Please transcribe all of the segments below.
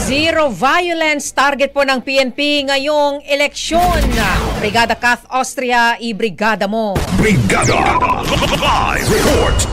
Zero violence target po ng PNP ngayong eleksyon. Brigada Kath Austria, i-brigada mo. Brigada Live Report.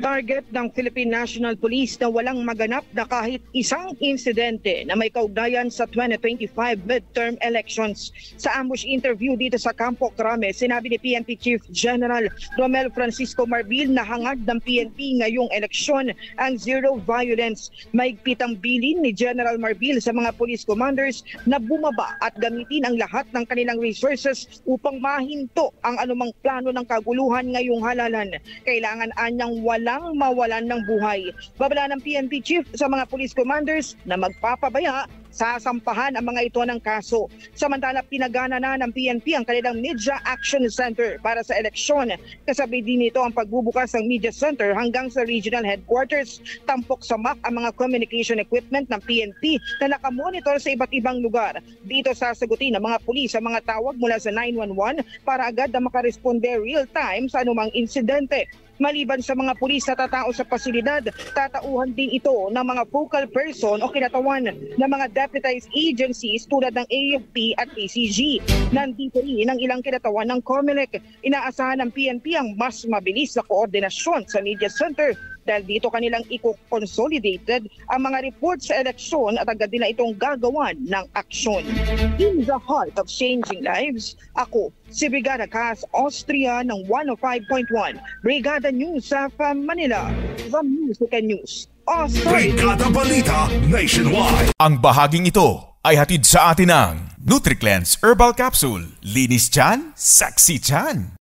Target ng Philippine National Police na walang maganap na kahit isang insidente na may kaugnayan sa 2025 midterm elections. Sa ambush interview dito sa Campo Crame, sinabi ni PNP Chief General Romel Francisco Marbil na hangad ng PNP ngayong eleksyon ang zero violence. Maigpit ang bilin ni General Marbil sa mga police commanders na bumaba at gamitin ang lahat ng kanilang resources upang mahinto ang anumang plano ng kaguluhan ngayong halalan. Kailangan anyang walang mawalan ng buhay. Babala ng PNP Chief sa mga police commanders na magpapabaya, sasampahan ang mga ito ng kaso. Samantala, pinagana na ng PNP ang kanilang Media Action Center para sa eleksyon. Kasabay din ito ang pagbubukas ng Media Center hanggang sa regional headquarters. Tampok sa MAC ang mga communication equipment ng PNP na nakamonitor sa iba't ibang lugar. Dito sasagutin ng mga pulis ang mga tawag mula sa 911 para agad na makaresponde real-time sa anumang insidente. Maliban sa mga pulis na tatao sa pasilidad, tatauhan din ito ng mga focal person o kinatawan ng mga deputized agencies tulad ng AFP at PCG. Nandito rin ang ilang kinatawan ng COMELEC. Inaasahan ng PNP ang mas mabilis na koordinasyon sa Media Center dahil dito kanilang i-consolidated ang mga reports sa eleksyon at agad nila itong gagawan ng aksyon. In the heart of changing lives, ako si Brigada Kath Austria ng 105.1 Brigada News sa Manila, The Music and News Authority. Brigada Balita Nationwide. Ang bahaging ito ay hatid sa atin ng NutriCleanse Herbal Capsule. Linis tiyan, sexy tiyan.